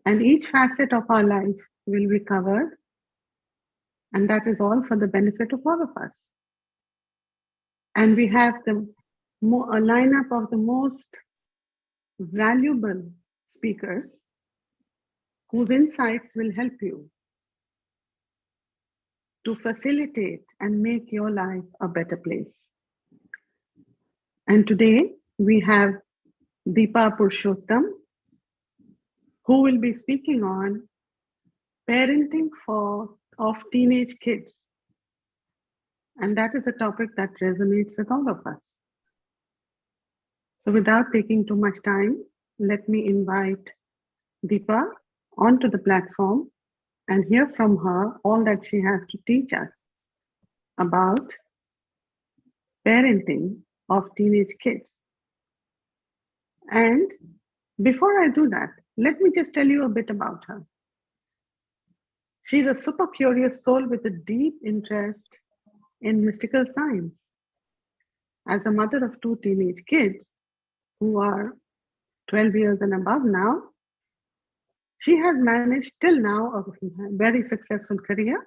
And each facet of our life will be covered, and that is all for the benefit of all of us. And we have a lineup of the most valuable speakers whose insights will help you to facilitate and make your life a better place. And today we have Deepa Purushottam, who will be speaking on parenting of teenage kids. And that is a topic that resonates with all of us. So without taking too much time, let me invite Deepa onto the platform and hear from her all that she has to teach us about parenting of teenage kids. And before I do that, let me just tell you a bit about her. She's a super curious soul with a deep interest in mystical science. As a mother of 2 teenage kids who are 12 years and above now, she has managed till now a very successful career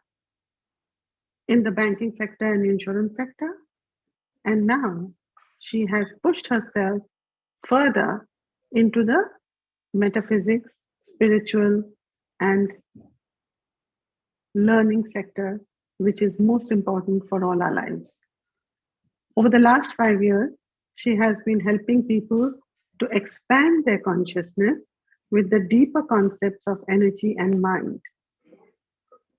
in the banking sector and insurance sector. And now she has pushed herself further into the metaphysics, spiritual, and learning sector, which is most important for all our lives. Over the last 5 years, she has been helping people to expand their consciousness with the deeper concepts of energy and mind.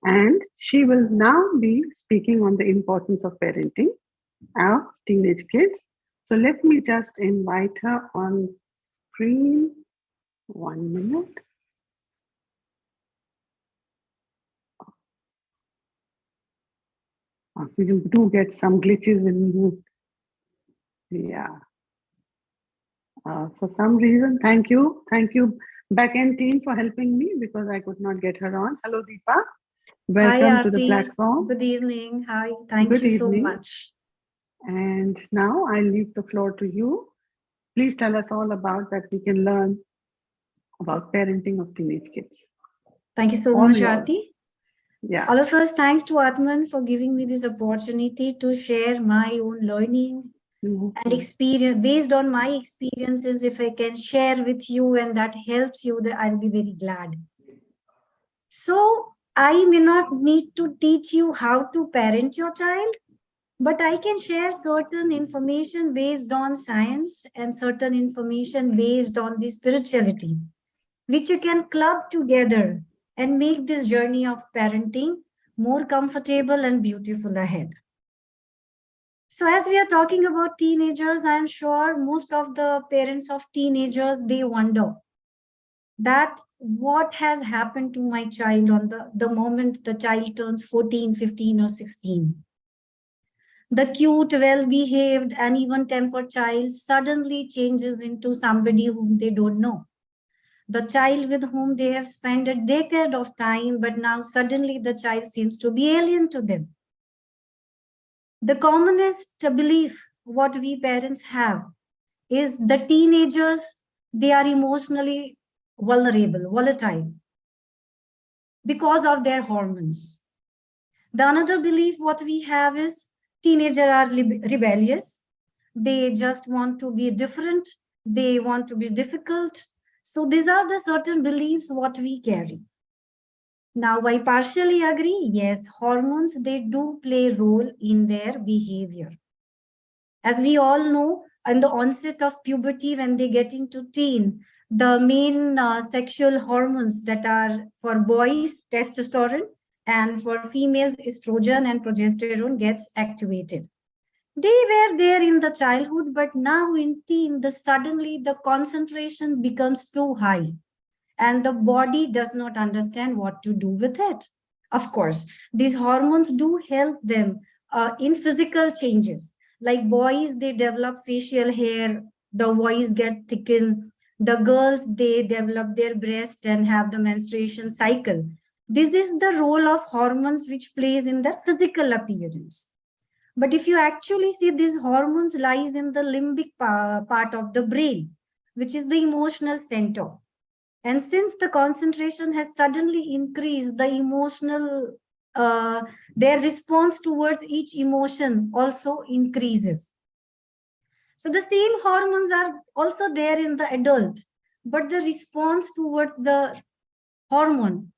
And she will now be speaking on the importance of parenting our teenage kids. So let me just invite her on screen. 1 minute. So you do get some glitches when you, yeah. For some reason, thank you backend team for helping me because I could not get her on. Hello, Deepa. Welcome to the platform. Good evening. Hi. Thank you so much. And now I leave the floor to you. Please tell us all about that we can learn about parenting of teenage kids. Thank you so much, Aarti. Yeah. All of us, thanks to Atman for giving me this opportunity to share my own learning and experience. Based on my experiences, if I can share with you and that helps you, then I'll be very glad. So I may not need to teach you how to parent your child, but I can share certain information based on science and certain information based on the spirituality, which you can club together and make this journey of parenting more comfortable and beautiful ahead. So as we are talking about teenagers, I am sure most of the parents of teenagers, they wonder that what has happened to my child on the moment the child turns 14, 15 or 16. The cute, well-behaved and even-tempered child suddenly changes into somebody whom they don't know. The child with whom they have spent a decade of time, but now suddenly the child seems to be alien to them. The commonest belief what we parents have is the teenagers, they are emotionally vulnerable, volatile because of their hormones. The another belief what we have is teenagers are rebellious. They just want to be different. They want to be difficult. So these are the certain beliefs what we carry. Now, I partially agree. Yes, hormones, they do play a role in their behavior. As we all know, in the onset of puberty, when they get into teen, the main sexual hormones that are for boys, testosterone, and for females, estrogen and progesterone gets activated. They were there in the childhood, but now in teen, suddenly the concentration becomes too high and the body does not understand what to do with it. Of course, these hormones do help them in physical changes. Like boys, they develop facial hair, the voice get thickened. The girls, they develop their breast and have the menstruation cycle. This is the role of hormones which plays in the physical appearance. But if you actually see, these hormones lies in the limbic part of the brain, which is the emotional center. And since the concentration has suddenly increased, the emotional, their response towards each emotion also increases. So the same hormones are also there in the adult, but the response towards the hormone,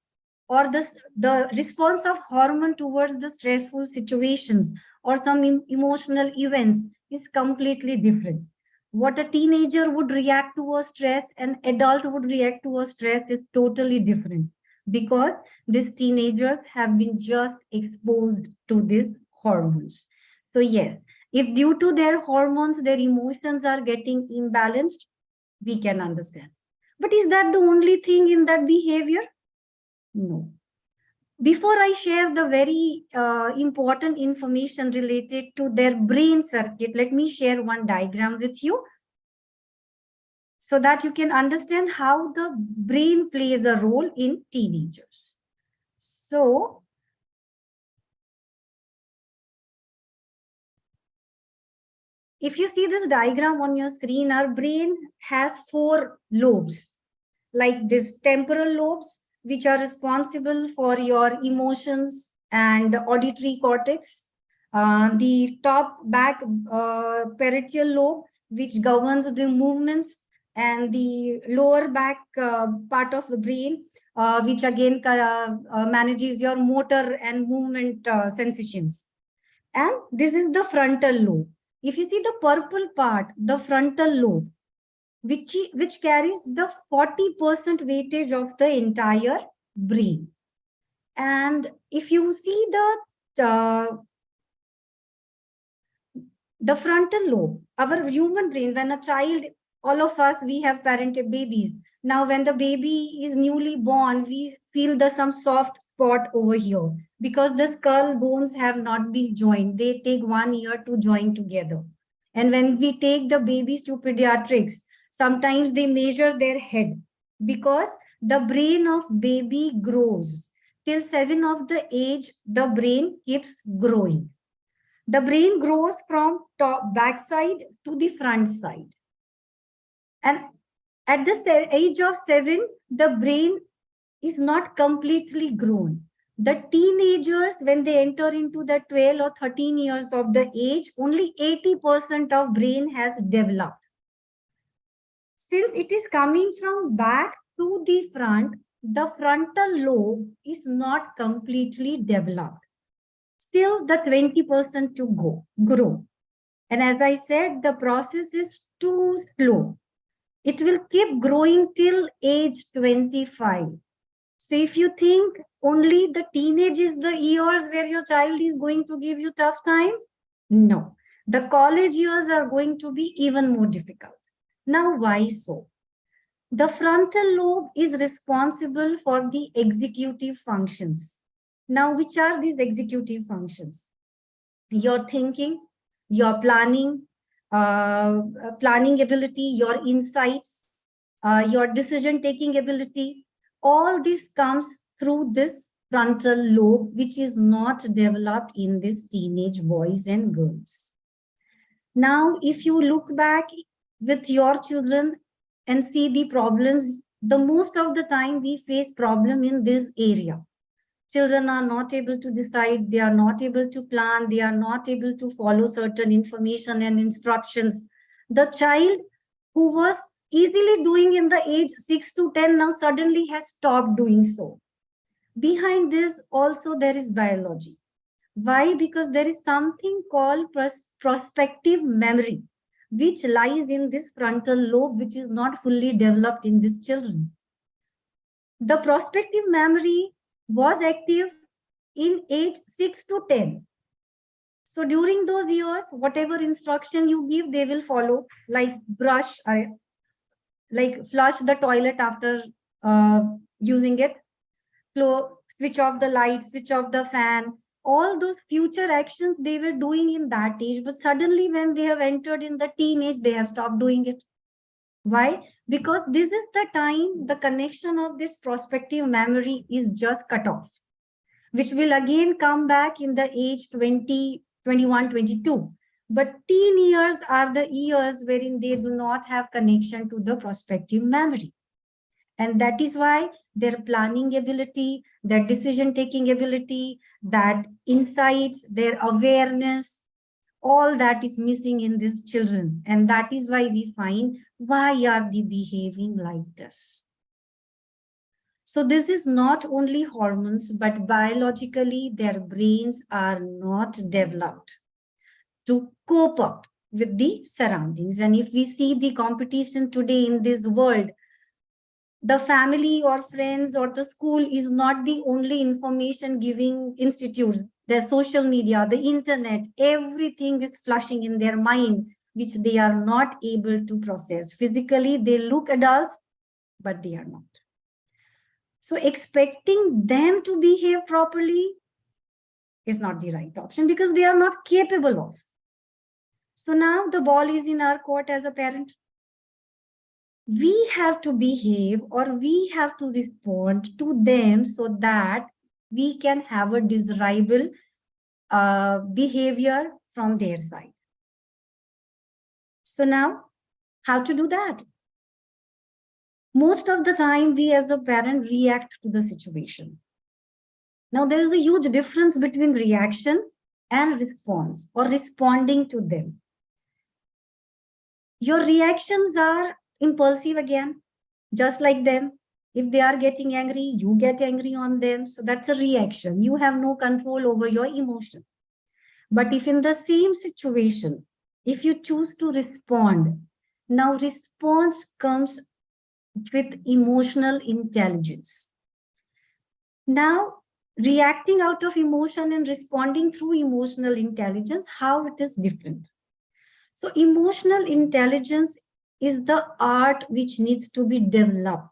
or the response of hormone towards the stressful situations or some emotional events is completely different. What a teenager would react to a stress, an adult would react to a stress is totally different, because these teenagers have been just exposed to these hormones. So yes, if due to their hormones their emotions are getting imbalanced, we can understand. But is that the only thing in that behavior? No. Before I share the very important information related to their brain circuit, let me share one diagram with you so that you can understand how the brain plays a role in teenagers. So, if you see this diagram on your screen, our brain has 4 lobes, like this temporal lobes, which are responsible for your emotions and auditory cortex. The top back parietal lobe, which governs the movements, and the lower back part of the brain, which again manages your motor and movement sensations. And this is the frontal lobe. If you see the purple part, the frontal lobe, which carries the 40% weightage of the entire brain. And if you see the frontal lobe, our human brain, when a child, all of us, we have parented babies. Now, when the baby is newly born, we feel the some soft spot over here because the skull bones have not been joined. They take 1 year to join together. And when we take the babies to pediatrics, sometimes they measure their head because the brain of baby grows. Till 7 of the age, the brain keeps growing. The brain grows from top back side to the front side. And at the age of 7, the brain is not completely grown. The teenagers, when they enter into the 12 or 13 years of the age, only 80% of brain has developed. Since it is coming from back to the front, the frontal lobe is not completely developed. Still the 20% to grow. And as I said, the process is too slow. It will keep growing till age 25. So if you think only the teenage is the years where your child is going to give you tough time, no. The college years are going to be even more difficult. Now, why so? The frontal lobe is responsible for the executive functions. Now, which are these executive functions? Your thinking, your planning ability, your insights, your decision-taking ability. All this comes through this frontal lobe, which is not developed in these teenage boys and girls. Now, if you look back with your children and see the problems, the most of the time we face problem in this area. Children are not able to decide, they are not able to plan, they are not able to follow certain information and instructions. The child who was easily doing in the age 6 to 10 now suddenly has stopped doing so. Behind this also there is biology. Why? Because there is something called prospective memory, which lies in this frontal lobe, which is not fully developed in these children. The prospective memory was active in age 6 to 10. So during those years, whatever instruction you give, they will follow, like brush, like flush the toilet after using it, switch off the light, switch off the fan. All those future actions they were doing in that age, but suddenly when they have entered in the teenage, they have stopped doing it. Why? Because this is the time the connection of this prospective memory is just cut off, which will again come back in the age 20, 21, 22. But teen years are the years wherein they do not have connection to the prospective memory. And that is why their planning ability, their decision-taking ability, that insights, their awareness, all that is missing in these children. And that is why we find, why are they behaving like this? So this is not only hormones, but biologically their brains are not developed to cope up with the surroundings. And if we see the competition today in this world, the family or friends or the school is not the only information giving institutes. The social media, the internet, everything is flushing in their mind, which they are not able to process. Physically, they look adult, but they are not. So expecting them to behave properly is not the right option because they are not capable of. So now the ball is in our court as a parent. We have to behave or we have to respond to them so that we can have a desirable behavior from their side. So now, how to do that? Most of the time, we as a parent react to the situation. Now, there is a huge difference between reaction and response or responding to them. Your reactions are impulsive again, just like them. If they are getting angry, you get angry on them. So that's a reaction. You have no control over your emotion. But if in the same situation, if you choose to respond, now response comes with emotional intelligence. Now, reacting out of emotion and responding through emotional intelligence, how it is different. So emotional intelligence is the art which needs to be developed.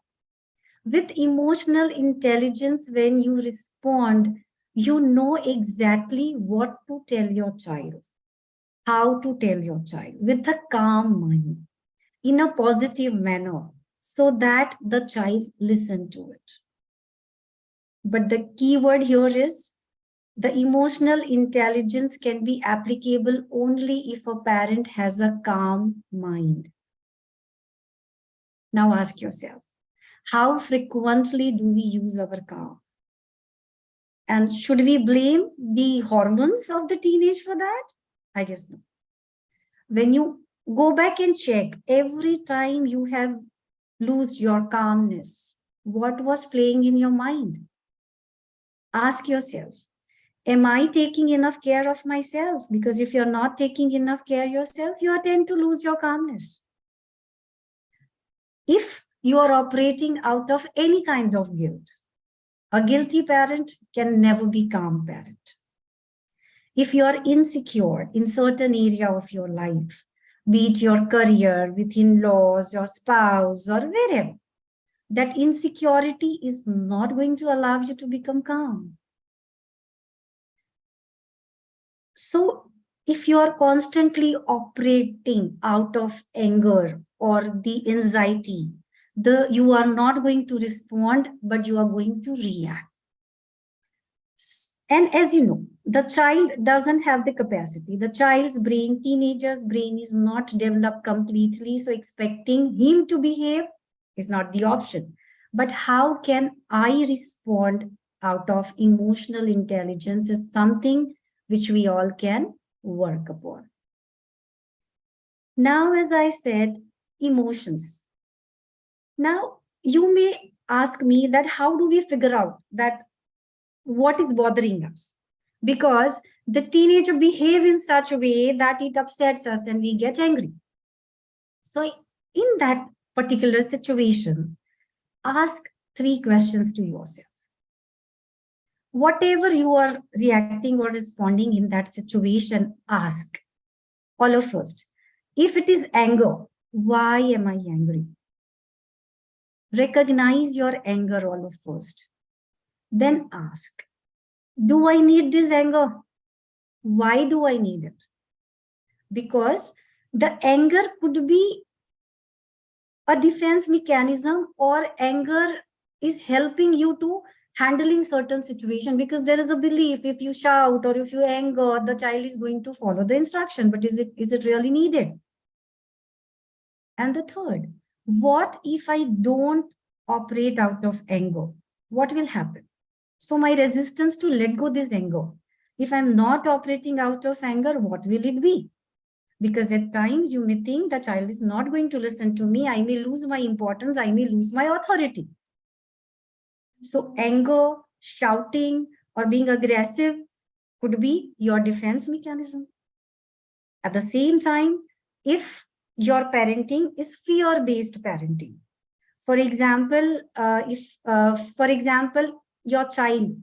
With emotional intelligence, when you respond, you know exactly what to tell your child, how to tell your child with a calm mind, in a positive manner, so that the child listen to it. But the key word here is the emotional intelligence can be applicable only if a parent has a calm mind. Now ask yourself, how frequently do we use our calm? And should we blame the hormones of the teenage for that? I guess no. When you go back and check, every time you have lose your calmness, what was playing in your mind? Ask yourself, am I taking enough care of myself? Because if you're not taking enough care of yourself, you tend to lose your calmness. If you are operating out of any kind of guilt, a guilty parent can never be calm parent. If you are insecure in certain area of your life, be it your career, with in-laws, your spouse, or wherever, that insecurity is not going to allow you to become calm. So if you are constantly operating out of anger or the anxiety, you are not going to respond, but you are going to react. And as you know, the child doesn't have the capacity. The child's brain, teenager's brain is not developed completely. So expecting him to behave is not the option. But how can I respond out of emotional intelligence is something which we all can work upon. Now, as I said, emotions. Now, you may ask me that how do we figure out that what is bothering us? Because the teenager behaves in such a way that it upsets us and we get angry. So in that particular situation, ask 3 questions to yourself. Whatever you are reacting or responding in that situation, ask. Follow first. If it is anger, why am I angry? Recognize your anger all first. Then ask, do I need this anger? Why do I need it? Because the anger could be a defense mechanism, or anger is helping you to handling certain situation, because there is a belief if you shout or if you anger, the child is going to follow the instruction. But is it really needed? And the third, what if I don't operate out of anger, what will happen? So my resistance to let go this anger. If I'm not operating out of anger, what will it be? Because at times you may think the child is not going to listen to me. I may lose my importance. I may lose my authority. So anger, shouting, or being aggressive could be your defense mechanism. At the same time, if your parenting is fear-based parenting, for example, your child,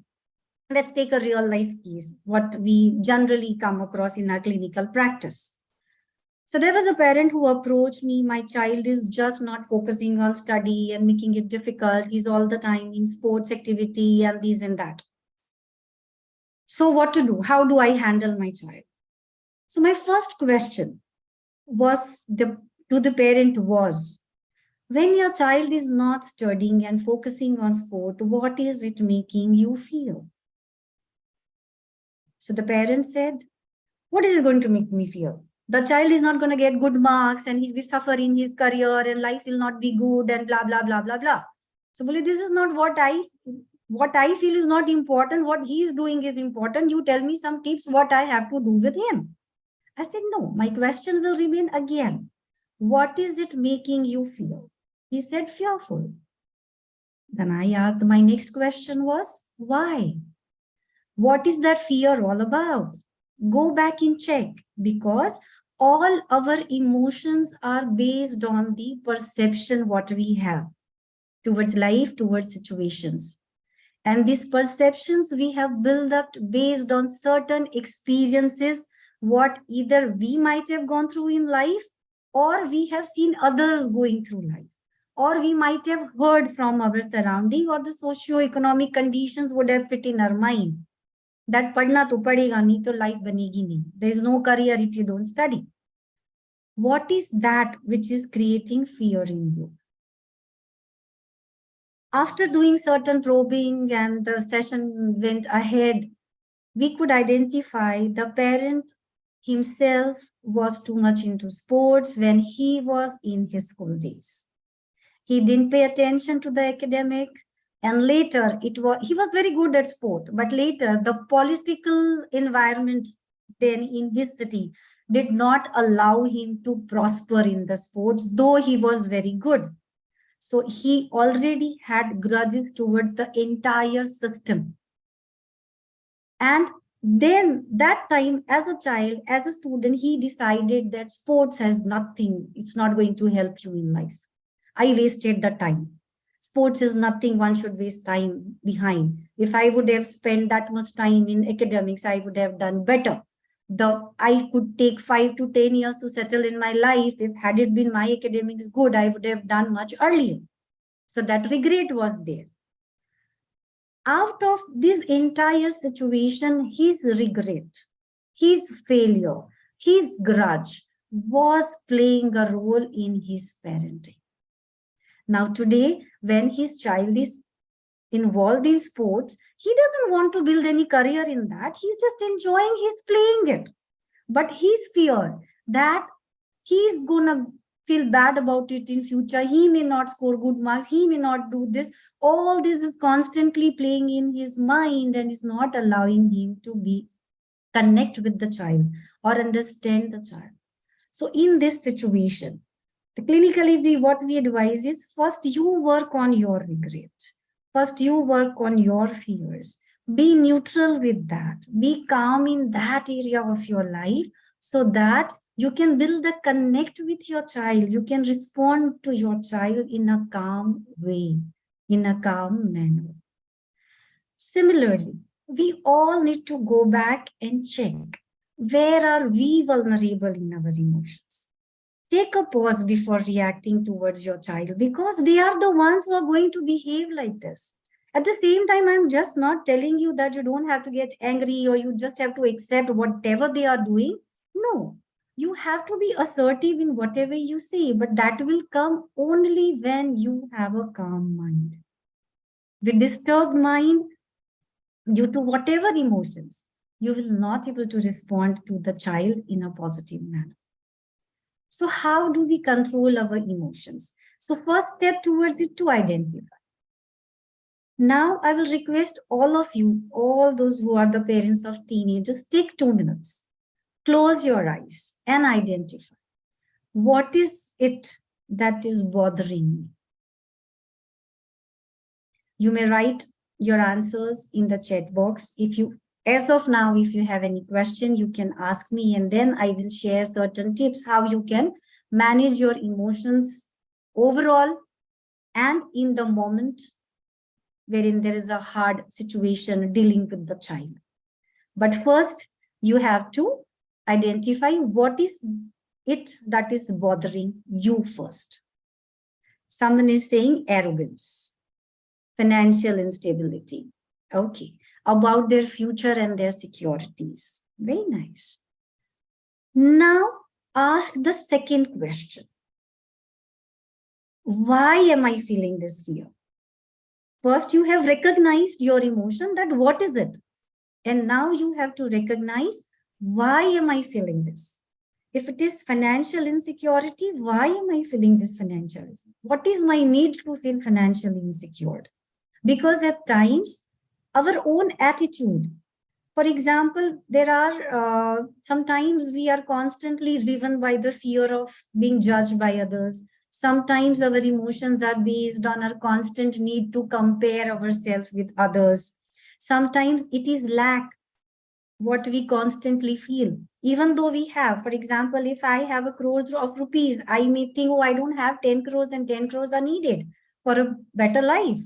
let's take a real life case, what we generally come across in our clinical practice. So there was a parent who approached me, my child is just not focusing on study and making it difficult. He's all the time in sports activity and this and that. So what to do? How do I handle my child? So my first question to the parent was, when your child is not studying and focusing on sport, what is it making you feel? So the parent said, what is it going to make me feel? The child is not going to get good marks and he will suffer in his career and life will not be good and blah, blah, blah, blah, blah. So this is not what I feel is not important. What he is doing is important. You tell me some tips what I have to do with him. I said, no, my question will remain again. What is it making you feel? He said, fearful. Then I asked, my next question was, why? What is that fear all about? Go back and check, because all our emotions are based on the perception what we have towards life, towards situations. And these perceptions we have built up based on certain experiences, what either we might have gone through in life, or we have seen others going through life, or we might have heard from our surrounding, or the socio-economic conditions would have fit in our mind. That padna to padega nahi to life banegi nahi. There is no career if you don't study. What is that which is creating fear in you? After doing certain probing and the session went ahead, we could identify the parent himself was too much into sports when he was in his school days. He didn't pay attention to the academic, and later he was very good at sport, but later the political environment then in his city did not allow him to prosper in the sports, though he was very good. So he already had grudges towards the entire system. And then that time, as a child, as a student, he decided that sports has nothing. It's not going to help you in life. I wasted the time. Sports is nothing one should waste time behind. If I would have spent that much time in academics, I would have done better. I could take 5 to 10 years to settle in my life. If had it been my academics good, I would have done much earlier. So that regret was there. Out of this entire situation, his regret, his failure, his grudge was playing a role in his parenting. Now today, when his child is involved in sports, he doesn't want to build any career in that. He's just enjoying his playing it. But his fear that he's gonna feel bad about it in future, he may not score good marks, he may not do this, all this is constantly playing in his mind and is not allowing him to connect with the child or understand the child. So in this situation, clinically, what we advise is, first you work on your regret. First you work on your fears. Be neutral with that. Be calm in that area of your life so that you can build a connect with your child. You can respond to your child in a calm way, in a calm manner. Similarly, we all need to go back and check, where are we vulnerable in our emotions? Take a pause before reacting towards your child, because they are the ones who are going to behave like this. At the same time, I'm just not telling you that you don't have to get angry or you just have to accept whatever they are doing. No, you have to be assertive in whatever you say, but that will come only when you have a calm mind. With disturbed mind, due to whatever emotions, you will not be able to respond to the child in a positive manner. So how do we control our emotions? So first step towards it to identify. Now I will request all of you, all those who are the parents of teenagers, take 2 minutes. Close your eyes and identify. What is it that is bothering me? You may write your answers in the chat box. As of now, if you have any question, you can ask me, and then I will share certain tips how you can manage your emotions overall and in the moment wherein there is a hard situation dealing with the child. But first, you have to identify what is it that is bothering you first. Someone is saying arrogance, financial instability. Okay. About their future and their securities. Very nice. Now, ask the second question. Why am I feeling this fear? First, you have recognized your emotion, that what is it? And now you have to recognize, why am I feeling this? If it is financial insecurity, why am I feeling this financial? What is my need to feel financially insecure? Because at times, our own attitude, for example, there are sometimes we are constantly driven by the fear of being judged by others. Sometimes our emotions are based on our constant need to compare ourselves with others. Sometimes it is lack, what we constantly feel, even though we have. For example, if I have a crores of rupees, I may think, oh, I don't have 10 crores and 10 crores are needed for a better life.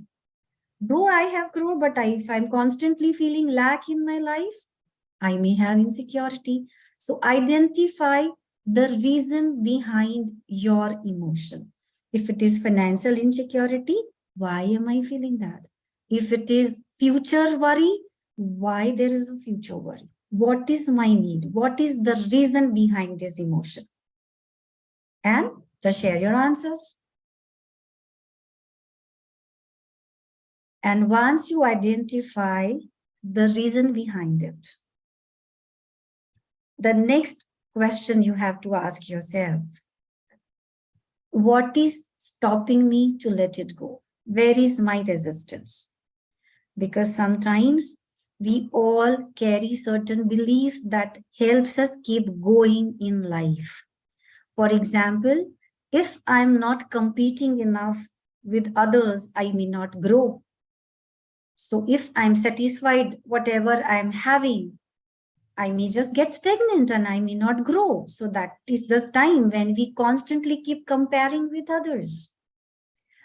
Though I have crore, but if I'm constantly feeling lack in my life, I may have insecurity. So identify the reason behind your emotion. If it is financial insecurity, why am I feeling that? If it is future worry, why there is a future worry? What is my need? What is the reason behind this emotion? And just share your answers. And once you identify the reason behind it, the next question you have to ask yourself, what is stopping me to let it go? Where is my resistance? Because sometimes we all carry certain beliefs that helps us keep going in life. For example, if I'm not competing enough with others, I may not grow. So if I'm satisfied whatever I'm having, I may just get stagnant and I may not grow. So that is the time when we constantly keep comparing with others.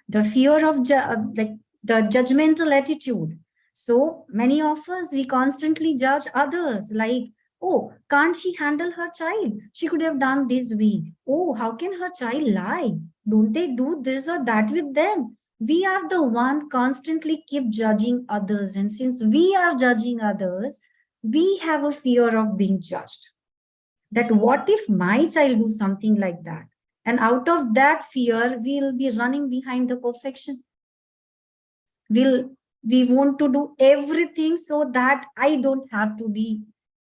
The fear of the judgmental attitude. So many of us, we constantly judge others like, oh, can't she handle her child? She could have done this way. Oh, how can her child lie? Don't they do this or that with them? We are the one constantly keep judging others. And since we are judging others, we have a fear of being judged. That what if my child do something like that? And out of that fear, we'll be running behind the perfection. We want to do everything so that I don't have to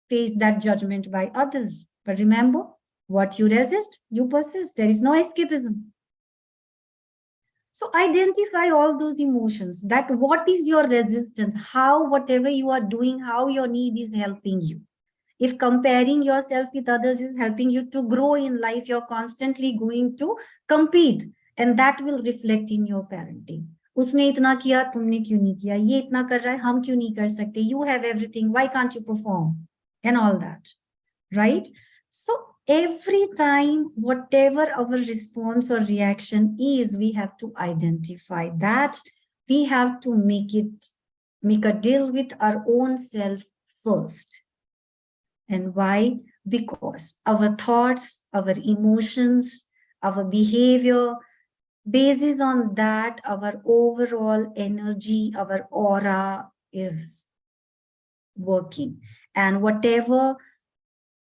face that judgment by others. But remember, what you resist, you persist. There is no escapism. So identify all those emotions, that what is your resistance, how whatever you are doing, how your need is helping you. If comparing yourself with others is helping you to grow in life, you're constantly going to compete, and that will reflect in your parenting. उसने इतना किया, तुमने क्यों नहीं किया? ये इतना कर रहा है, हम क्यों नहीं कर सकते? You have everything, why can't you perform? And all that, right? So every time, whatever our response or reaction is, we have to identify that. We have to make a deal with our own self first. And why? Because our thoughts, our emotions, our behavior, basis on that, our overall energy, our aura is working. And whatever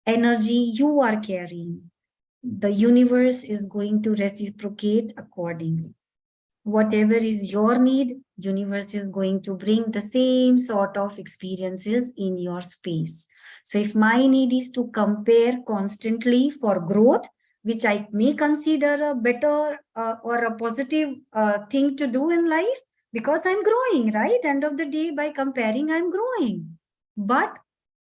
energy you are carrying, the universe is going to reciprocate accordingly. Whatever is your need, universe is going to bring the same sort of experiences in your space. So if my need is to compare constantly for growth, which I may consider a better or a positive thing to do in life, because I'm growing, right? End of the day, by comparing, I'm growing. But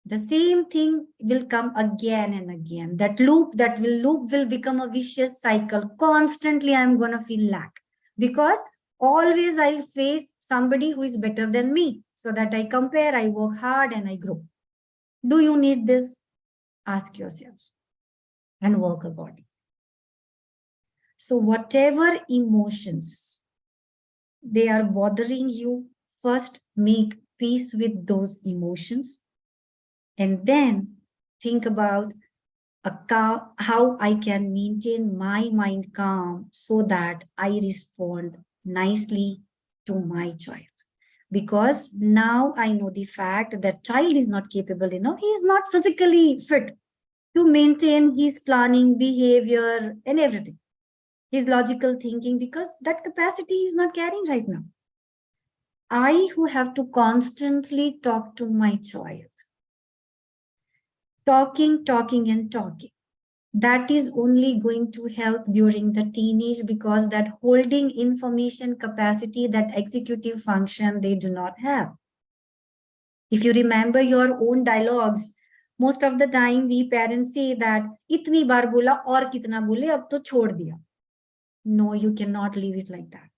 the same thing will come again and again. That loop will become a vicious cycle. Constantly, I'm going to feel lack, because always I'll face somebody who is better than me, so that I compare, I work hard, and I grow. Do you need this? Ask yourselves and work accordingly. So whatever emotions they are bothering you, first make peace with those emotions, and then think about how I can maintain my mind calm so that I respond nicely to my child. Because now I know the fact that child is not capable enough, he is not physically fit to maintain his planning, behavior, and everything, his logical thinking, because that capacity he is not carrying right now. I, who have to constantly talk to my child, talking, and talking, that is only going to help during the teenage, because that holding information capacity, that executive function, they do not have. If you remember your own dialogues, most of the time we parents say that itni baar bola aur kitna bole, ab to chhod diya. No, you cannot leave it like that.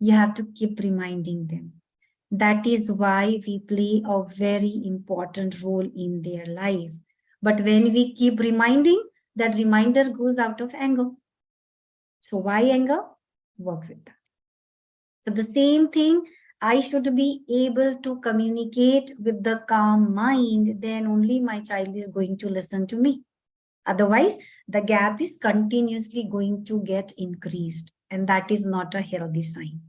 You have to keep reminding them. That is why we play a very important role in their life. But when we keep reminding, that reminder goes out of anger. So why anger? Work with that. So the same thing, I should be able to communicate with the calm mind, then only my child is going to listen to me. Otherwise, the gap is continuously going to get increased, and that is not a healthy sign.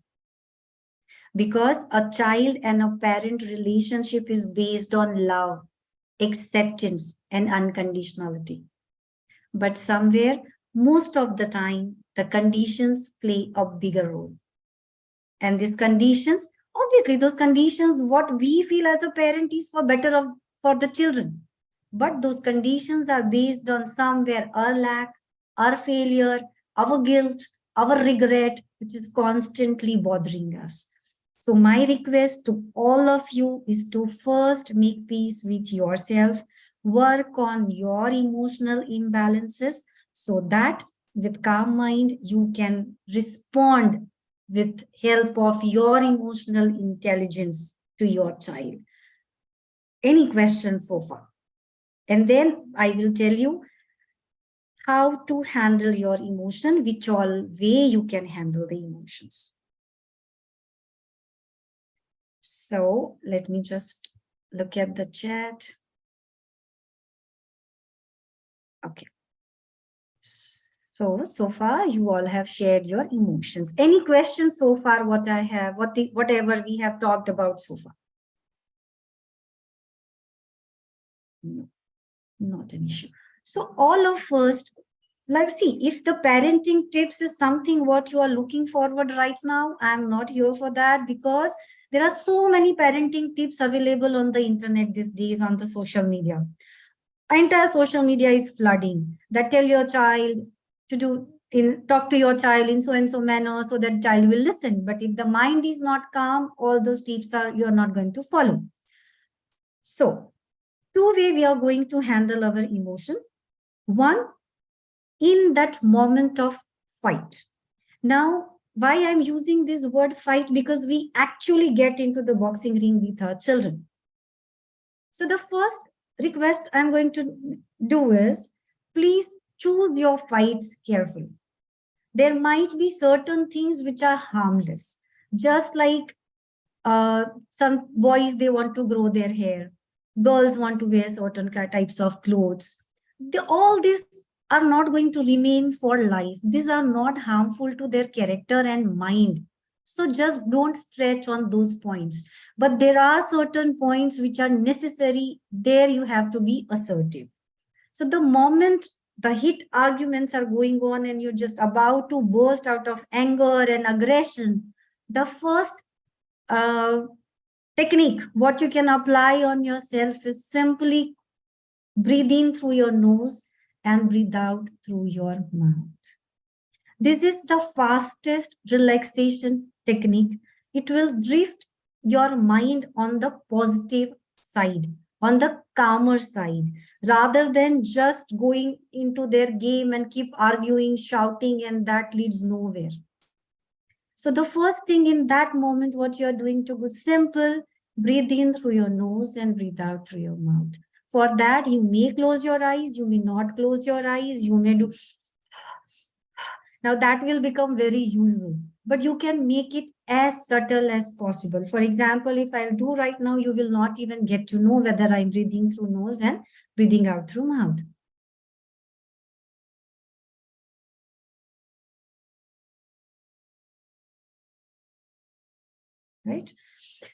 Because a child and a parent relationship is based on love, acceptance, and unconditionality. But somewhere, most of the time, the conditions play a bigger role. And these conditions, obviously, those conditions, what we feel as a parent is for better for the children. But those conditions are based on somewhere our lack, our failure, our guilt, our regret, which is constantly bothering us. So my request to all of you is to first make peace with yourself, work on your emotional imbalances, so that with calm mind, you can respond with help of your emotional intelligence to your child. Any questions so far? And then I will tell you how to handle your emotion, which all way you can handle the emotions. So let me just look at the chat. Okay. So far you all have shared your emotions. Any questions so far? Whatever we have talked about so far? No, not an issue. So all of us, like, see, if the parenting tips is something what you are looking forward right now, I'm not here for that, because there are so many parenting tips available on the internet these days, on the social media. Entire social media is flooding that tell your child to talk to your child in so and so manner, so that child will listen. But if the mind is not calm, all those tips you're not going to follow. So two ways we are going to handle our emotion. One, in that moment of fight. Now, why I'm using this word fight? Because we actually get into the boxing ring with our children. So the first request I'm going to do is, please choose your fights carefully. There might be certain things which are harmless, just like some boys, they want to grow their hair, girls want to wear certain types of clothes. All these are not going to remain for life. These are not harmful to their character and mind. So just don't stretch on those points. But there are certain points which are necessary. There you have to be assertive. So the moment the heat arguments are going on and you're just about to burst out of anger and aggression, the first technique what you can apply on yourself is simply breathe in through your nose and breathe out through your mouth. This is the fastest relaxation technique. It will drift your mind on the positive side, on the calmer side, rather than just going into their game and keep arguing, shouting, and that leads nowhere. So the first thing in that moment, what you're doing to go simple, breathe in through your nose and breathe out through your mouth. For that, you may close your eyes, you may not close your eyes, you may do. Now that will become very usual, but you can make it as subtle as possible. For example, if I'll do right now, you will not even get to know whether I'm breathing through nose and breathing out through mouth. Right?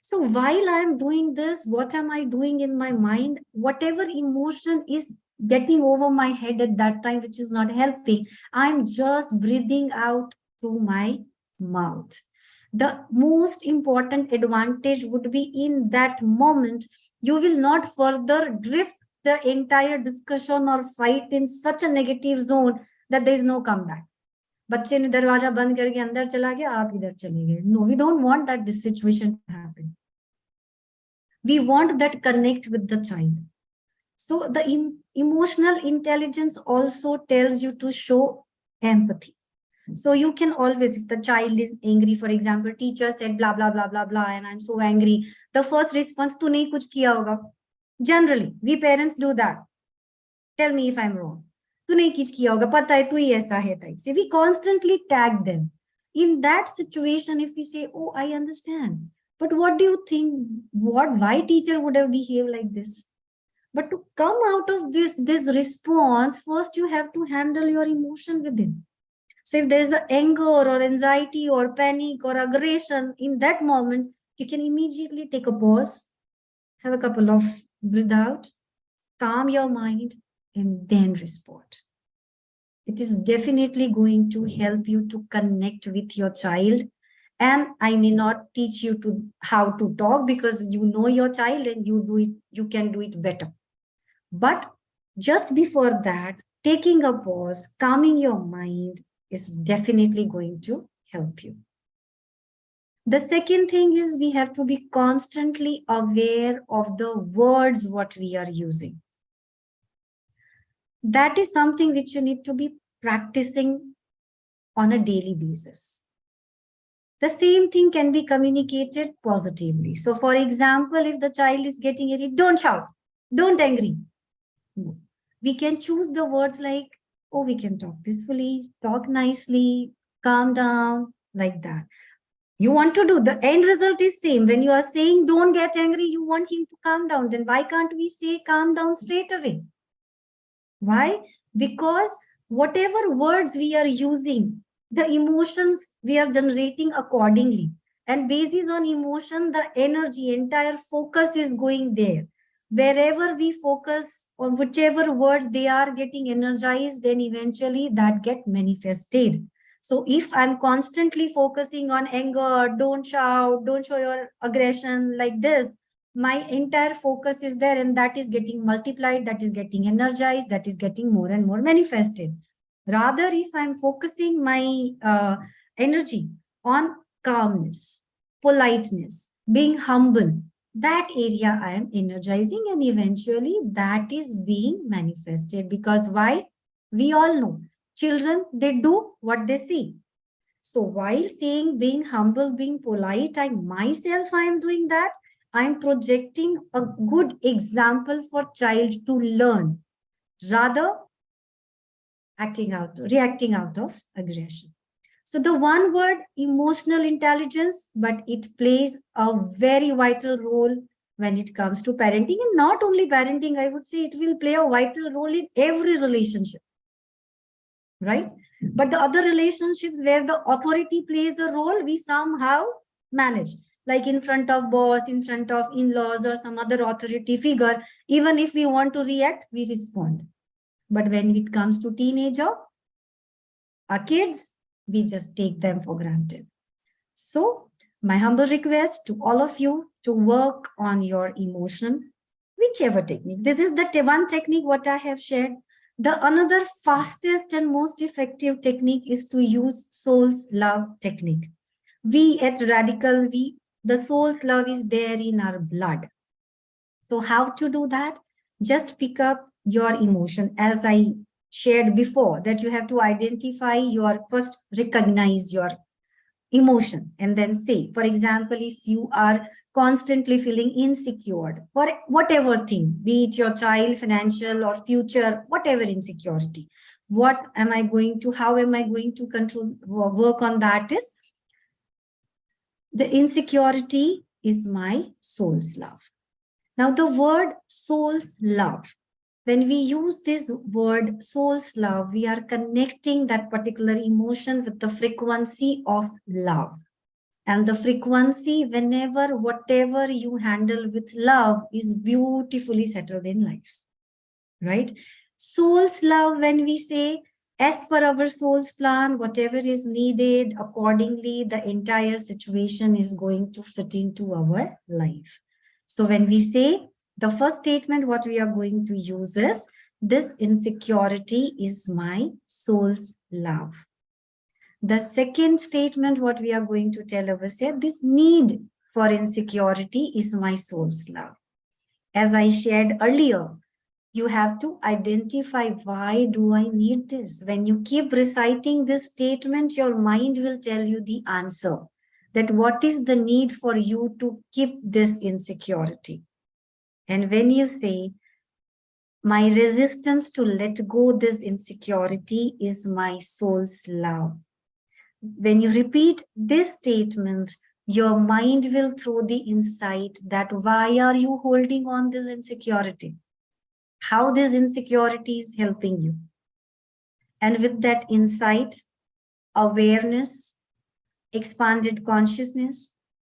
So while I'm doing this, what am I doing in my mind? Whatever emotion is getting over my head at that time, which is not helping, I'm just breathing out through my mouth. The most important advantage would be in that moment, you will not further drift the entire discussion or fight in such a negative zone that there is no comeback. बच्चे ने दरवाजा बंद करके अंदर चला गया, आप इधर चले गए. No, we don't want that this situation to happen. We want that connect with the child. So the emotional intelligence also tells you to show empathy. So you can always, if the child is angry, for example, teacher said blah, blah, blah, blah, blah, and I'm so angry. The first response, tu nahi kuch kiya hoga. Generally, we parents do that. Tell me if I'm wrong. तू नहीं कुछ किया होगा, पता है तू ही ऐसा है टाइप से. We constantly tag them. In that situation, if we say, oh, I understand, but what do you think, why teacher would have behaved like this? But to come out of this response, first you have to handle your emotion within. So if there is an anger or anxiety or panic or aggression in that moment, you can immediately take a pause, have a couple of breath out, calm your mind, and then respond. It is definitely going to help you to connect with your child. And I may not teach you to how to talk because you know your child and you can do it better. But just before that, taking a pause, calming your mind is definitely going to help you. The second thing is we have to be constantly aware of the words what we are using. That is something which you need to be practicing on a daily basis. The same thing can be communicated positively. So for example, if the child is getting irritated, don't shout, don't angry. No. We can choose the words like, oh, we can talk peacefully, talk nicely, calm down, like that. You want to do, the end result is same. When you are saying don't get angry, you want him to calm down. Then why can't we say calm down straight away? Why? Because whatever words we are using, the emotions we are generating accordingly. And basis on emotion, the energy, entire focus is going there. Wherever we focus on whichever words they are getting energized, then eventually that get manifested. So if I'm constantly focusing on anger, don't shout, don't show your aggression like this, my entire focus is there and that is getting multiplied, that is getting energized, that is getting more and more manifested. Rather, if I'm focusing my energy on calmness, politeness, being humble, that area I am energizing and eventually that is being manifested. Because why? We all know children, they do what they see. So while saying being humble, being polite, I am doing that. I'm projecting a good example for child to learn, rather reacting out of aggression. So the one word, emotional intelligence, but it plays a very vital role when it comes to parenting. And not only parenting, I would say it will play a vital role in every relationship, right? But the other relationships where the authority plays a role, we somehow manage. Like in front of boss, in front of in-laws or some other authority figure, even if we want to react, we respond. But when it comes to teenager, our kids, we just take them for granted. So my humble request to all of you to work on your emotion, whichever technique. This is the one technique what I have shared. The another fastest and most effective technique is to use soul's love technique. We at Radical, the soul's love is there in our blood. So how to do that? Just pick up your emotion, as I shared before, that you have to identify first recognize your emotion and then say, for example, if you are constantly feeling insecure for whatever thing, be it your child, financial or future, whatever insecurity, how am I going to control, work on that is, the insecurity is my soul's love. Now, the word soul's love, when we use this word soul's love, we are connecting that particular emotion with the frequency of love. And the frequency, whenever, whatever you handle with love, is beautifully settled in life, right? Soul's love, when we say, as per our soul's plan, whatever is needed, accordingly, the entire situation is going to fit into our life. So when we say, the first statement, what we are going to use is, this insecurity is my soul's love. The second statement, what we are going to tell ourselves, this need for insecurity is my soul's love. As I shared earlier, you have to identify, why do I need this? When you keep reciting this statement, your mind will tell you the answer, that what is the need for you to keep this insecurity. And when you say, my resistance to let go this insecurity is my soul's love. When you repeat this statement, your mind will throw the insight that why are you holding on this insecurity? How this insecurity is helping you. And with that insight, awareness, expanded consciousness,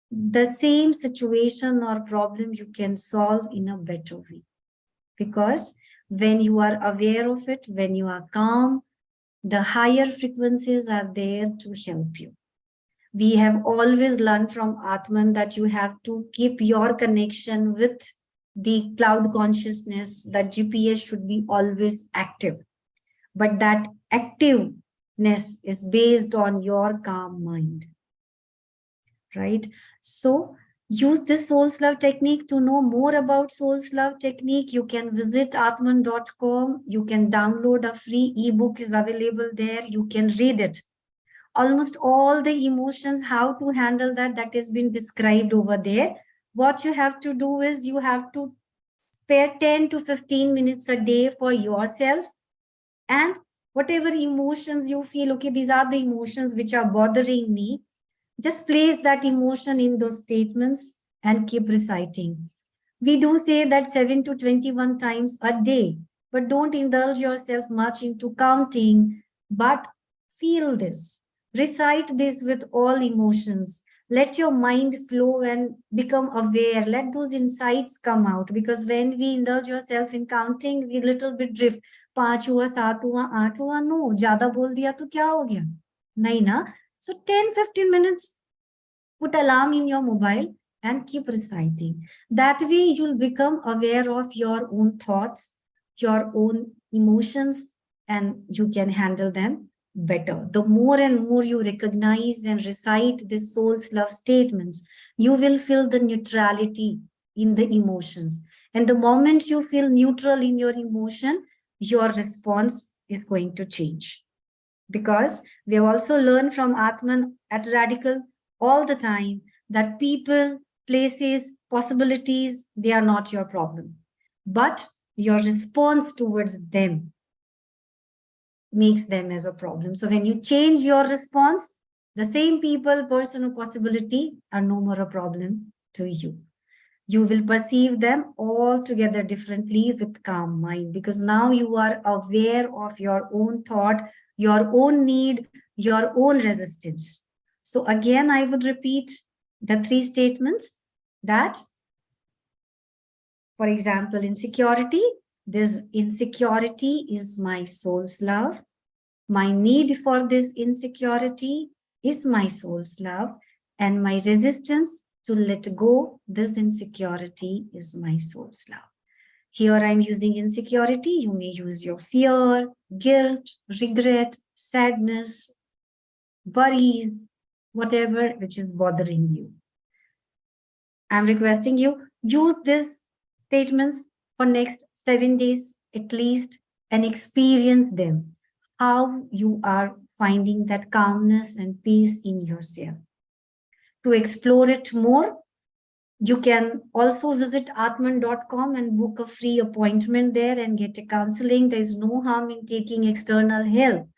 the same situation or problem you can solve in a better way. Because when you are aware of it, when you are calm, the higher frequencies are there to help you. We have always learned from Atman that you have to keep your connection with the cloud consciousness, that GPS should be always active. But that activeness is based on your calm mind, right? So use this Soul's Love technique. To know more about Soul's Love technique, you can visit atman.com. You can download a free ebook is available there. You can read it. Almost all the emotions, how to handle that has been described over there. What you have to do is you have to spare 10 to 15 minutes a day for yourself, and whatever emotions you feel, okay, these are the emotions which are bothering me, just place that emotion in those statements and keep reciting. We do say that 7 to 21 times a day, but don't indulge yourself much into counting, but feel this. Recite this with all emotions. Let your mind flow and become aware. Let those insights come out, because when we indulge yourself in counting, we little bit drift. 5 हुआ, 7 हुआ, 8 हुआ, no, ज़्यादा बोल दिया तो क्या हो गया? नहीं ना? So 10-15 minutes, put alarm in your mobile and keep reciting. That way you'll become aware of your own thoughts, your own emotions, and you can handle them better. The more and more you recognize and recite the soul's love statements, you will feel the neutrality in the emotions. And the moment you feel neutral in your emotion, your response is going to change. Because we have also learned from Atman at Radical all the time that people, places, possibilities, they are not your problem. But your response towards them makes them as a problem. So when you change your response, the same people, person, or possibility are no more a problem to you. You will perceive them altogether differently with calm mind, because now you are aware of your own thought, your own need, your own resistance. So again, I would repeat the 3 statements that, for example, insecurity, this insecurity is my soul's love. My need for this insecurity is my soul's love, and my resistance to let go this insecurity is my soul's love. Here I'm using insecurity. You may use your fear, guilt, regret, sadness, worries, whatever which is bothering you. I'm requesting you use these statements for next 7 days at least and experience them. How you are finding that calmness and peace in yourself. To explore it more, you can also visit atman.com and book a free appointment there and get a counseling. There is no harm in taking external help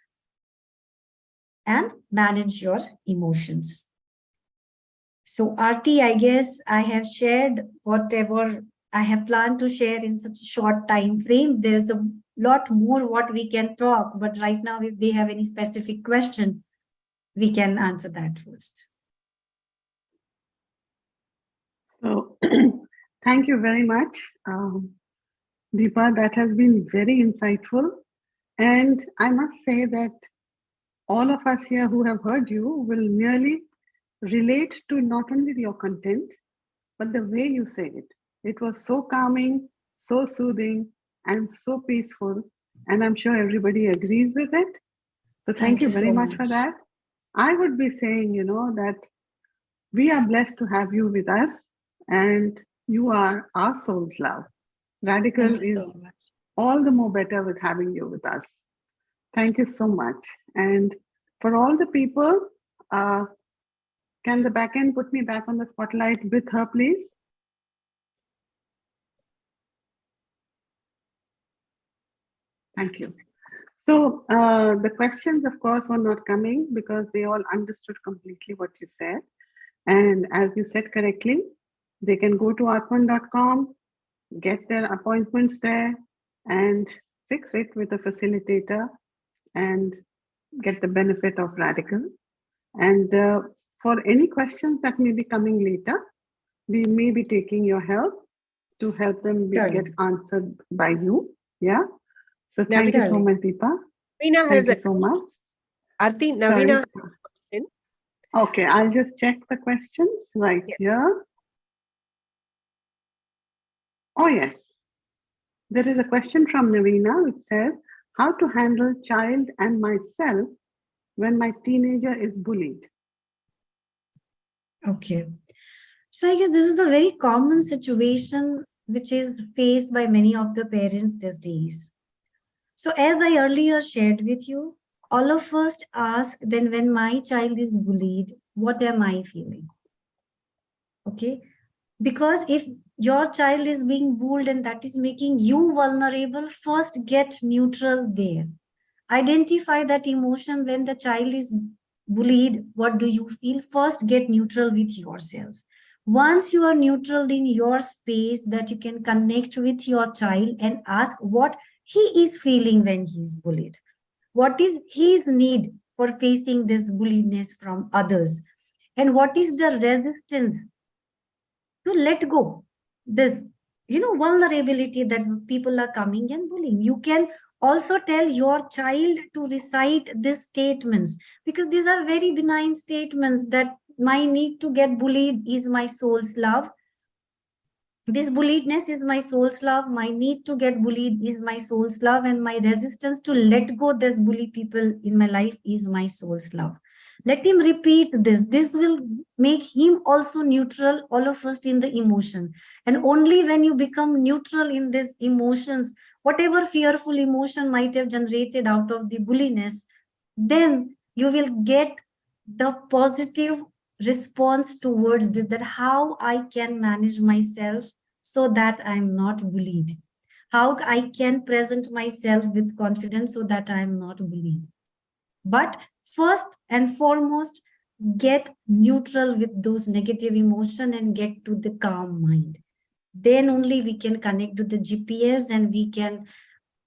and manage your emotions. So, Aarti, I guess I have shared whatever I have planned to share in such a short time frame. There's a lot more what we can talk, but right now, if they have any specific question, we can answer that first. So, thank you very much, Deepa. That has been very insightful. And I must say that all of us here who have heard you will merely relate to not only your content, but the way you say it. It was so calming, so soothing, and so peaceful. And I'm sure everybody agrees with it. So thank you very much for that. I would be saying, that we are blessed to have you with us, and you are our soul's love. Radical is all the more better with having you with us. Thank you so much. And for all the people, can the back end put me back on the spotlight with her, please? Thank you. So the questions, of course, were not coming because they all understood completely what you said. And as you said correctly, they can go to atman.com, get their appointments there, and fix it with a facilitator and get the benefit of Radical. And for any questions that may be coming later, we may be taking your help to help them get answered by you. Yeah. So thank you so much, Deepa. Thank you so much. Aarti, Navina. Okay, I'll just check the questions right here. Oh, yes. There is a question from Navina which says, how to handle child and myself when my teenager is bullied? Okay. So I guess this is a very common situation which is faced by many of the parents these days. So as I earlier shared with you, all of us ask then when my child is bullied, what am I feeling? Okay. Because if your child is being bullied and that is making you vulnerable, first get neutral there. Identify that emotion when the child is bullied. What do you feel? First, get neutral with yourself. Once you are neutral in your space, that you can connect with your child and ask what he is feeling when he is bullied. What is his need for facing this bulliness from others? And what is the resistance to let go this vulnerability that people are coming and bullying? You can also tell your child to recite these statements, because these are very benign statements, that my need to get bullied is my soul's love. This bulliedness is my soul's love. My need to get bullied is my soul's love. And my resistance to let go this bully people in my life is my soul's love. Let him repeat this. This will make him also neutral, all of us in the emotion. And only when you become neutral in these emotions, whatever fearful emotion might have generated out of the bulliness, then you will get the positive response towards this, that how I can manage myself so that I'm not bullied. How I can present myself with confidence so that I'm not bullied. But first and foremost, get neutral with those negative emotions and get to the calm mind. Then only we can connect to the GPS and we can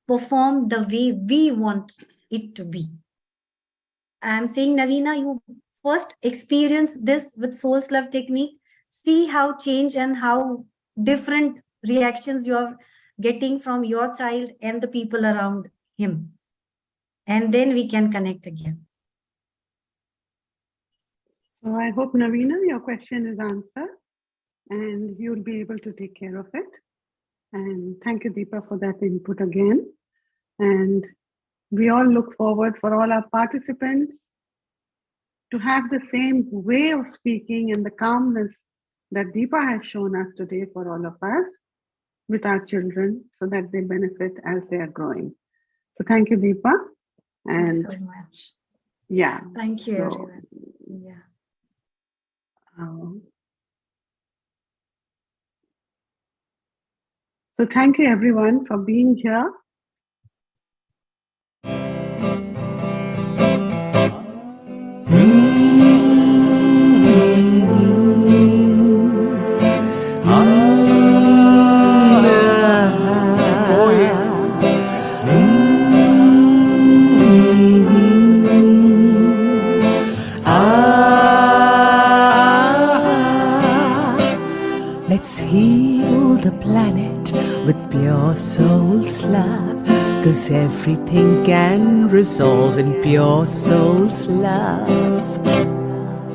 perform the way we want it to be. I'm saying, Navina, you first experience this with Soul's Love technique. See how change and how different reactions you're getting from your child and the people around him. And then we can connect again. So I hope, Navina, your question is answered and you'll be able to take care of it. And thank you, Deepa, for that input again. And we all look forward for all our participants to have the same way of speaking and the calmness that Deepa has shown us today for all of us with our children so that they benefit as they are growing. So thank you, Deepa. Thank you And so much. yeah. Thank you, So, everyone. Yeah. So thank you everyone for being here. Let's heal the planet with pure soul's love, 'cause everything can resolve in pure soul's love.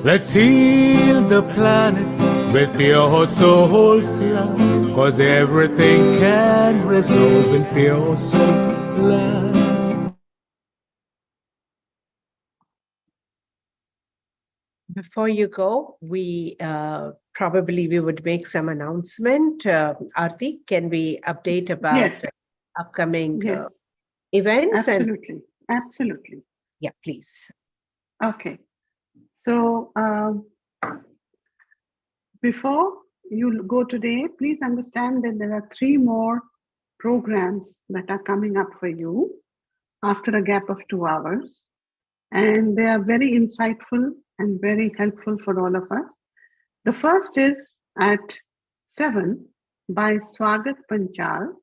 Let's heal the planet with pure soul's love, 'cause everything can resolve in pure soul's love. Before you go, we would make some announcement. Aarti, can we update about Yes. upcoming Yes. events? Absolutely. Absolutely. Yeah, please. Okay. So before you go today, please understand that there are 3 more programs that are coming up for you after a gap of 2 hours. And they are very insightful and very helpful for all of us. The first is at 7 by Swagat Panchal,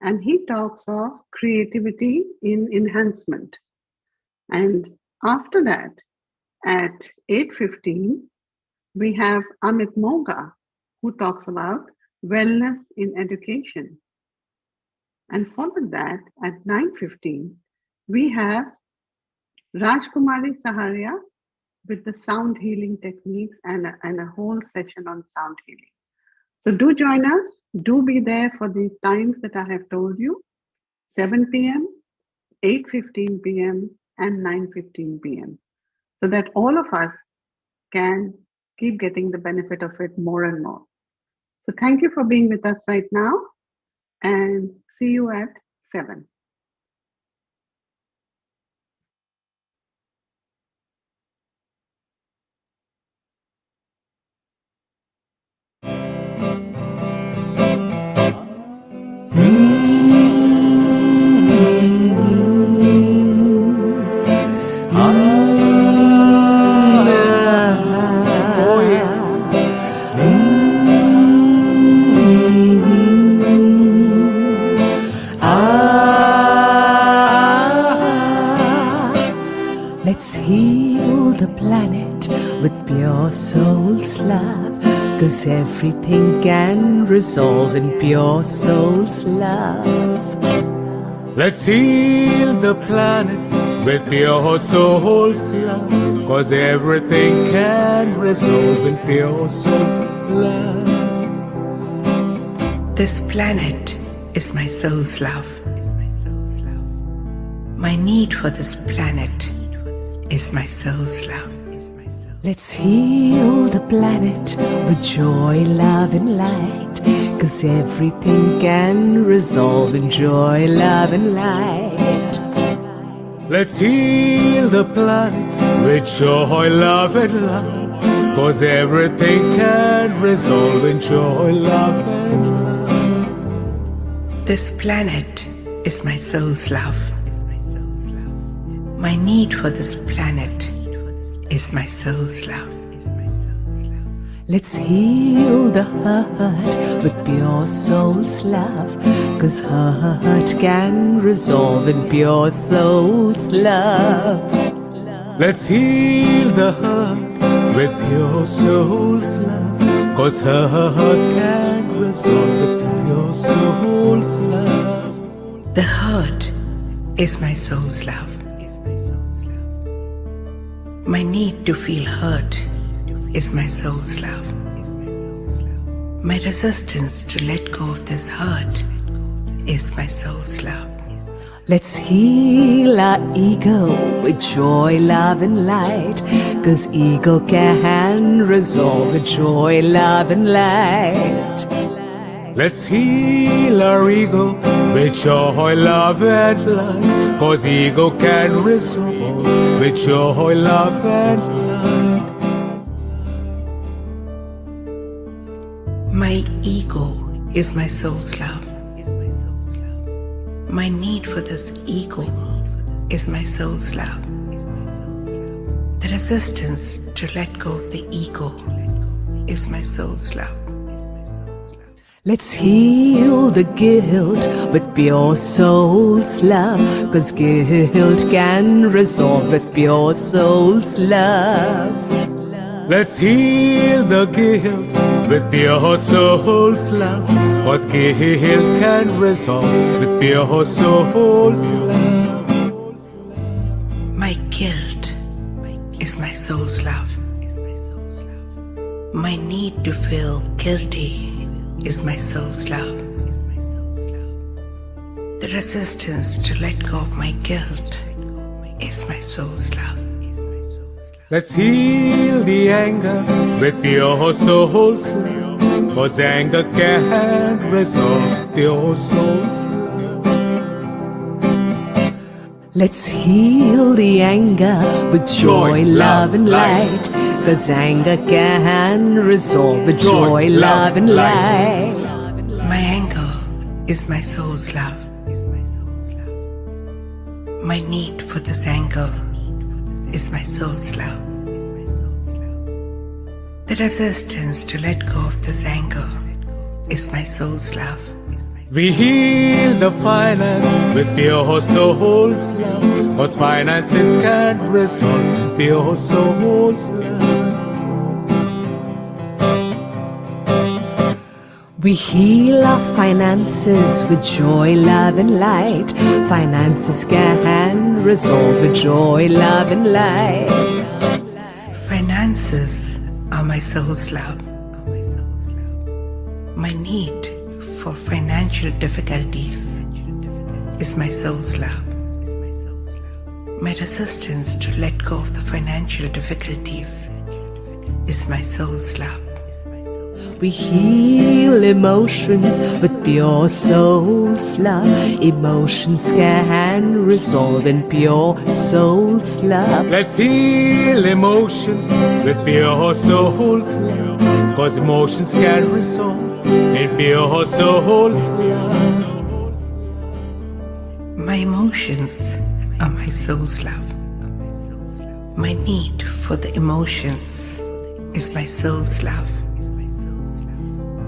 and he talks of creativity in enhancement. And after that, at 8:15, we have Amit Moga, who talks about wellness in education. And followed that, at 9:15, we have Rajkumari Saharia with the sound healing techniques and a whole session on sound healing. So do join us. Do be there for these times that I have told you, 7 p.m., 8:15 p.m., and 9:15 p.m., so that all of us can keep getting the benefit of it more and more. So thank you for being with us right now, and see you at 7. Let's heal the planet with pure soul's love, 'cause everything can resolve in pure soul's love. Let's heal the planet with pure soul's love, 'cause everything can resolve in pure soul's love. This planet is my soul's love. My need for this planet is my soul's love. Let's heal the planet with joy, love, and light, 'cause everything can resolve in joy, love, and light. Let's heal the planet with joy, love, and light, 'cause everything can resolve in joy, love, and light. This planet is my soul's love. My need for this planet is my soul's love. Let's heal the hurt with pure soul's love, 'cause hurt can resolve in pure soul's love. Let's heal the hurt with pure soul's love, 'cause her hurt can resolve with pure soul's love. The hurt is my soul's love. My need to feel hurt is my soul's love. My resistance to let go of this hurt is my soul's love. Let's heal our ego with joy, love and light, 'cause ego can resolve with joy, love and light. Let's heal our ego with joy, love and light, 'cause ego can resolve with joy, love and light. My ego is my soul's love. My need for this ego is my soul's love. The resistance to let go of the ego is my soul's love. Let's heal the guilt with pure soul's love, 'cause guilt can resolve with pure soul's love. Let's heal the guilt with pure soul's love, 'cause guilt can resolve with pure soul's love. My guilt is my soul's love. My need to feel guilty is my soul's love. The resistance to let go of my guilt is my soul's love. Let's heal the anger with pure soul's love, 'cause anger can resolve pure soul's love. Let's heal the anger with joy, love and light, 'cause anger can resolve with joy, love and light. My anger is my soul's love. My need for this anger is my soul's love. The resistance to let go of this anger is my soul's love. We heal the finance with pure soul's love, 'cause finances can resolve pure soul's love. We heal our finances with joy, love and light. Finances can resolve with joy, love and light. Finances are my soul's love. My need for financial difficulties is my soul's love. My resistance to let go of the financial difficulties is my soul's love. We heal emotions with pure soul's love. Emotions can resolve in pure soul's love. Let's heal emotions with pure soul's love, 'cause emotions can resolve in pure soul's love. My emotions are my soul's love. My need for the emotions is my soul's love.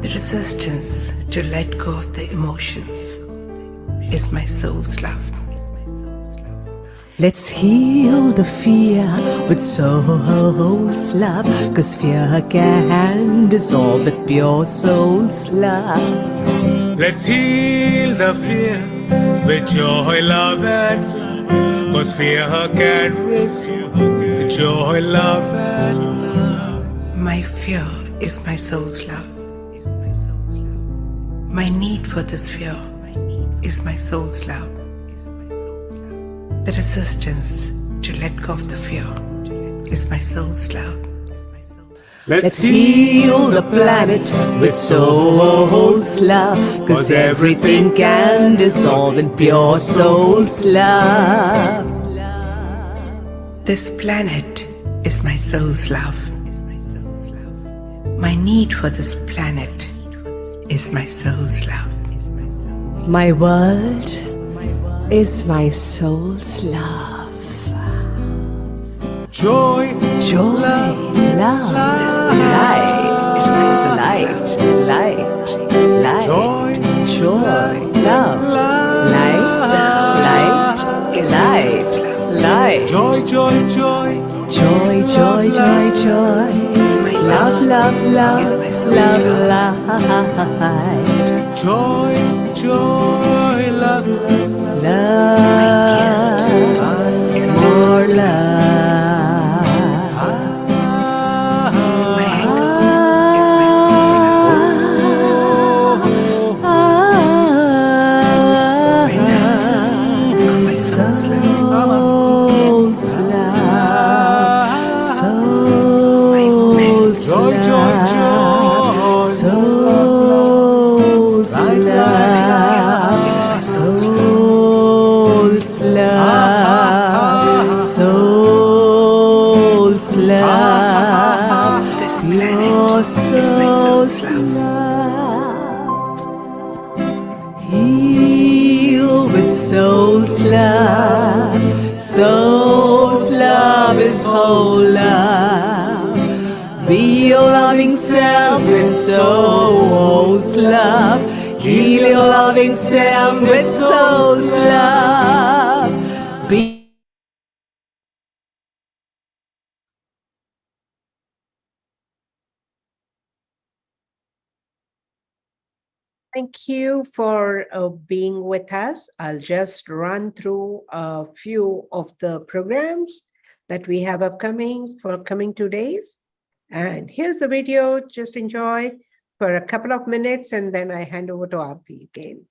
The resistance to let go of the emotions is my soul's love. Let's heal the fear with soul's love, 'cause fear can dissolve with pure soul's love. Let's heal the fear with joy, love and love, 'cause fear can resolve with joy, love and love. My fear is my soul's love. My need for this fear is my soul's love. The resistance to let go of the fear is my soul's love. Let's heal the planet with soul's love, 'cause everything can dissolve in pure soul's love. This planet is my soul's love. My need for this planet is my soul's love. My world is my soul's love. Joy, Joy, love, light, light, light, light, Joy, joy, love, light, light, light, light, joy, joy, joy. joy, joy, joy, joy, love, love, love, love, light, Joy, joy, love, love, love, more love. My anger is my soul's love. soul's Right, love, soul's love, soul's love, This your planet is my soul's soul's love. love. Heal with soul's love. Soul's love is whole love. Be your loving self with soul's love. Heal your loving self with soul's love. Be Thank you for being with us. I'll just run through a few of the programs that we have upcoming for coming 2 days. And here's the video. Just enjoy for a couple of minutes, and then I hand over to Aarti again.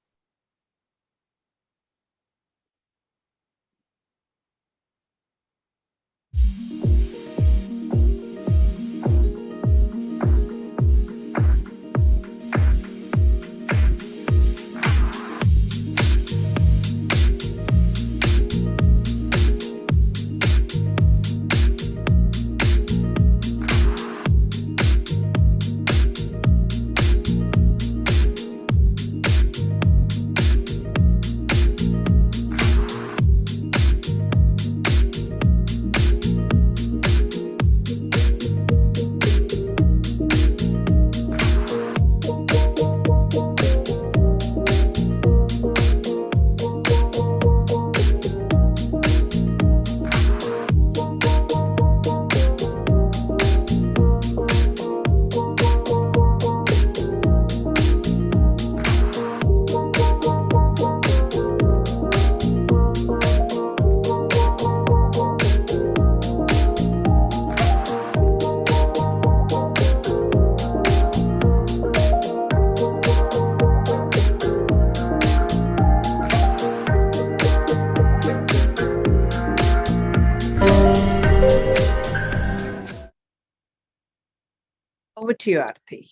Over to you, Aarti.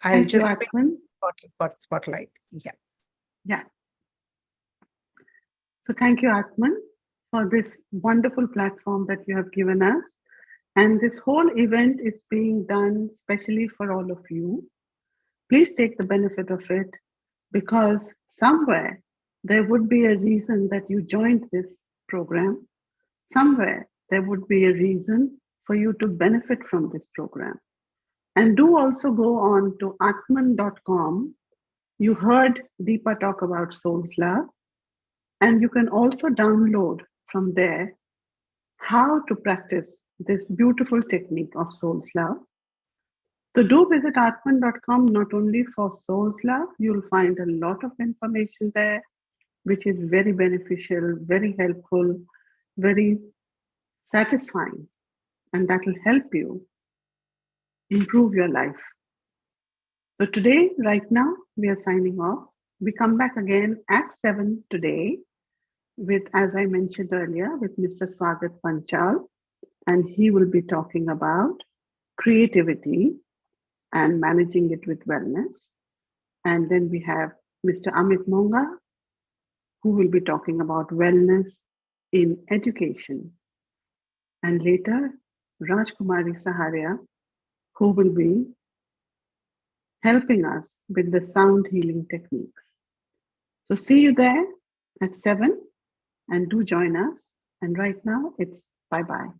I'll Thank you, just Atman. spotlight. Yeah. Yeah. So thank you, Atman, for this wonderful platform that you have given us. And this whole event is being done specially for all of you. Please take the benefit of it, because somewhere there would be a reason that you joined this program. Somewhere there would be a reason for you to benefit from this program. And do also go on to atman.com. You heard Deepa talk about Soul's Love, and you can also download from there how to practice this beautiful technique of Soul's Love. So do visit atman.com not only for Soul's Love, you'll find a lot of information there, which is very beneficial, very helpful, very satisfying, and that will help you improve your life. So today, right now, we are signing off. We come back again at 7 today with, as I mentioned earlier, with Mr. Swagat Panchal, and he will be talking about creativity and managing it with wellness. And then we have Mr. Amit Monga, who will be talking about wellness in education. And later, Rajkumari Saharia, who will be helping us with the sound healing techniques. So see you there at 7, and do join us. And right now it's bye-bye.